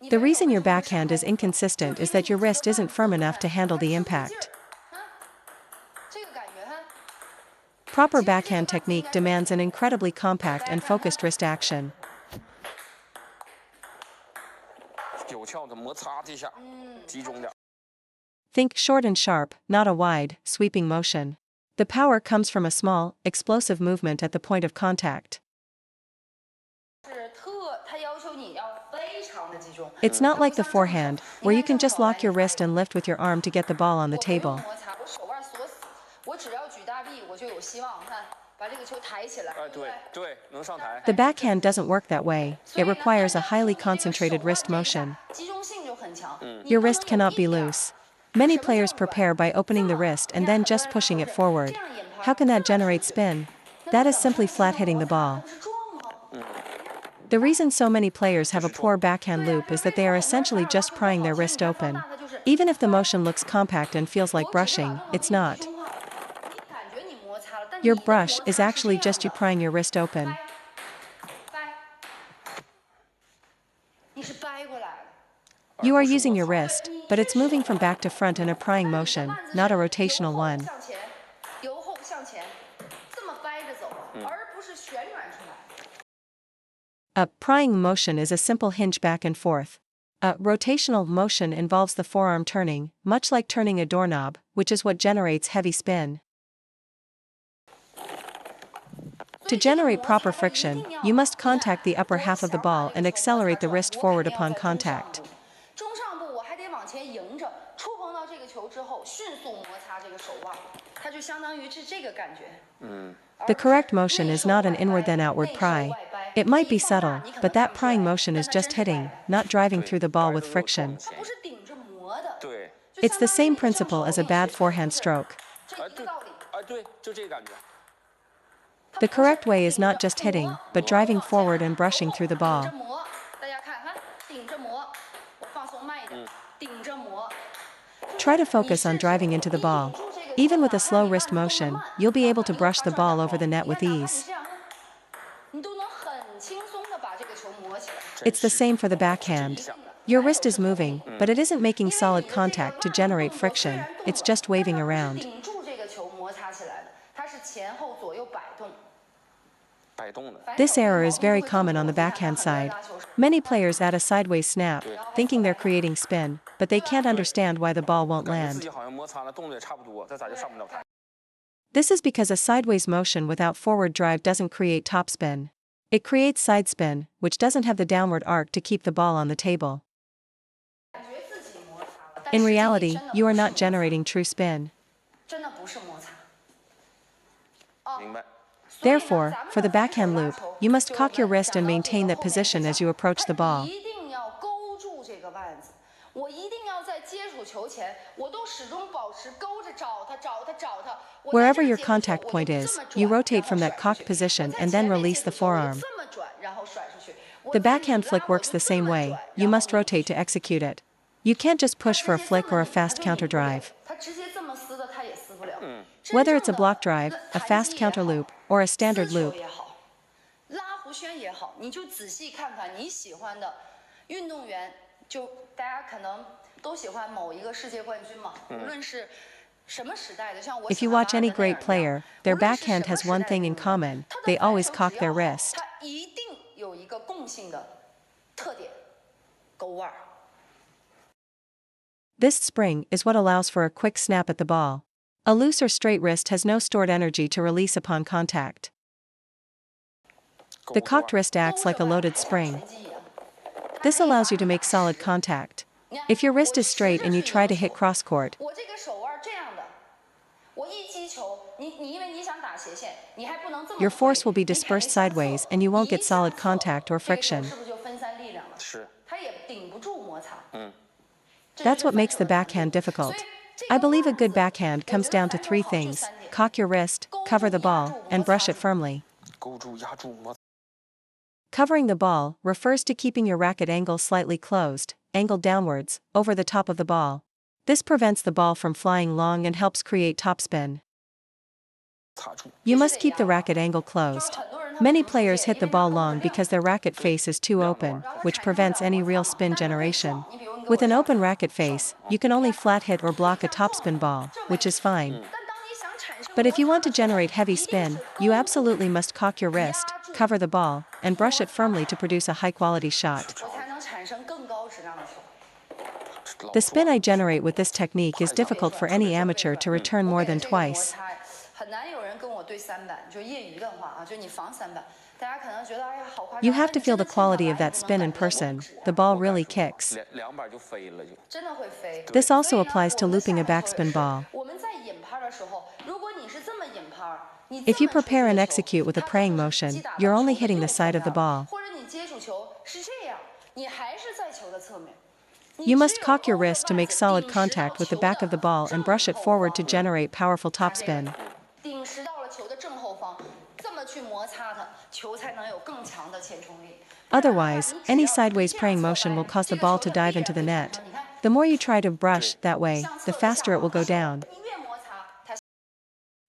The reason your backhand is inconsistent is that your wrist isn't firm enough to handle the impact. Proper backhand technique demands an incredibly compact and focused wrist action. Think short and sharp, not a wide, sweeping motion. The power comes from a small, explosive movement at the point of contact. It's not like the forehand, where you can just lock your wrist and lift with your arm to get the ball on the table. The backhand doesn't work that way. It requires a highly concentrated wrist motion. Your wrist cannot be loose. Many players prepare by opening the wrist and then just pushing it forward. How can that generate spin? That is simply flat hitting the ball. The reason so many players have a poor backhand loop is that they are essentially just prying their wrist open. Even if the motion looks compact and feels like brushing, it's not. Your brush is actually just you prying your wrist open. You are using your wrist, but it's moving from back to front in a prying motion, not a rotational one. A prying motion is a simple hinge back and forth. A rotational motion involves the forearm turning, much like turning a doorknob, which is what generates heavy spin. To generate proper friction, you must contact the upper half of the ball and accelerate the wrist forward upon contact. The correct motion is not an inward then outward pry. It might be subtle, but that prying motion is just hitting, not driving through the ball with friction. It's the same principle as a bad forehand stroke. The correct way is not just hitting, but driving forward and brushing through the ball. Try to focus on driving into the ball. Even with a slow wrist motion, you'll be able to brush the ball over the net with ease. It's the same for the backhand. Your wrist is moving, but it isn't making solid contact to generate friction, it's just waving around. This error is very common on the backhand side. Many players add a sideways snap, thinking they're creating spin, but they can't understand why the ball won't land. This is because a sideways motion without forward drive doesn't create topspin. It creates side spin, which doesn't have the downward arc to keep the ball on the table. In reality, you are not generating true spin. Therefore, for the backhand loop, you must cock your wrist and maintain that position as you approach the ball. Wherever your contact point is, you rotate from that cocked position and then release the forearm. The backhand flick works the same way, you must rotate to execute it. You can't just push for a flick or a fast counter drive. Whether it's a block drive, a fast counter loop, or a standard loop. If you watch any great player, their backhand has one thing in common: they always cock their wrist. This spring is what allows for a quick snap at the ball. A loose or straight wrist has no stored energy to release upon contact. The cocked wrist acts like a loaded spring. This allows you to make solid contact. If your wrist is straight and you try to hit cross-court, your force will be dispersed sideways and you won't get solid contact or friction. That's what makes the backhand difficult. I believe a good backhand comes down to three things: cock your wrist, cover the ball, and brush it firmly. Covering the ball refers to keeping your racket angle slightly closed, angled downwards, over the top of the ball. This prevents the ball from flying long and helps create topspin. You must keep the racket angle closed. Many players hit the ball long because their racket face is too open, which prevents any real spin generation. With an open racket face, you can only flat hit or block a topspin ball, which is fine. But if you want to generate heavy spin, you absolutely must cock your wrist, cover the ball, and brush it firmly to produce a high-quality shot. The spin I generate with this technique is difficult for any amateur to return more than twice. You have to feel the quality of that spin in person. The ball really kicks. This also applies to looping a backspin ball. If you prepare and execute with a prying motion, you're only hitting the side of the ball. You must cock your wrist to make solid contact with the back of the ball and brush it forward to generate powerful topspin. Otherwise, any sideways prying motion will cause the ball to dive into the net. The more you try to brush that way, the faster it will go down.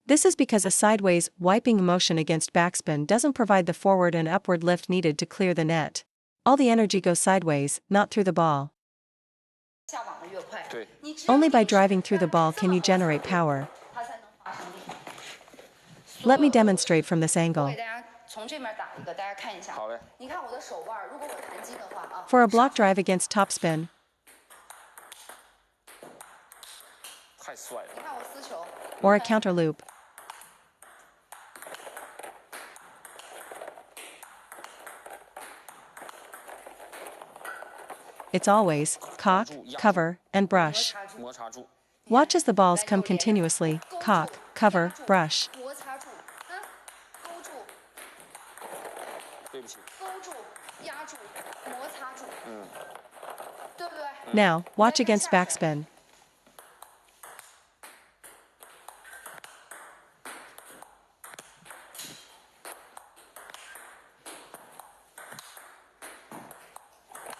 This is because a sideways, wiping motion against backspin doesn't provide the forward and upward lift needed to clear the net. All the energy goes sideways, not through the ball. Only by driving through the ball can you generate power. Let me demonstrate from this angle. For a block drive against topspin, or a counter loop, it's always cock, cover, and brush. Watch as the balls come continuously: cock, cover, brush. Now, watch against backspin.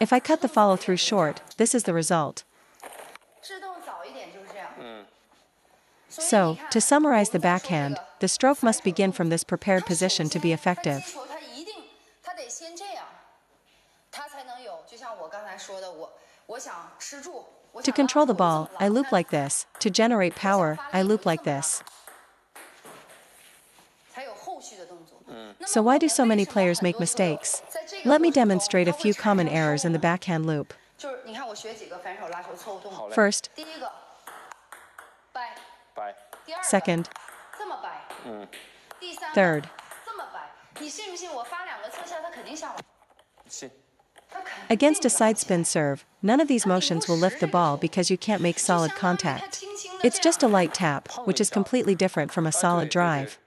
If I cut the follow-through short, this is the result. So, to summarize the backhand, the stroke must begin from this prepared position to be effective. To control the ball, I loop like this. To generate power, I loop like this. So why do so many players make mistakes? Let me demonstrate a few common errors in the backhand loop. First, second, third. Against a side spin serve, none of these motions will lift the ball because you can't make solid contact. It's just a light tap, which is completely different from a solid drive.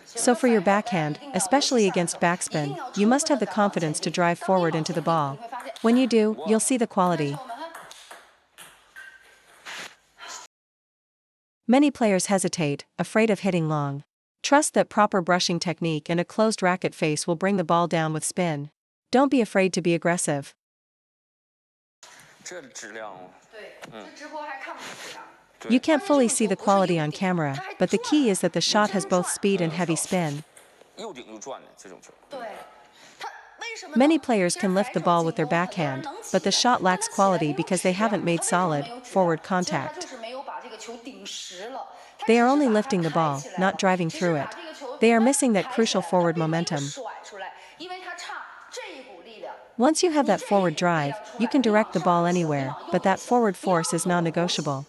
So for your backhand, especially against backspin, you must have the confidence to drive forward into the ball. When you do, you'll see the quality. Many players hesitate, afraid of hitting long. Trust that proper brushing technique and a closed racket face will bring the ball down with spin. Don't be afraid to be aggressive. You can't fully see the quality on camera, but the key is that the shot has both speed and heavy spin. Many players can lift the ball with their backhand, but the shot lacks quality because they haven't made solid, forward contact. They are only lifting the ball, not driving through it. They are missing that crucial forward momentum. Once you have that forward drive, you can direct the ball anywhere, but that forward force is non-negotiable.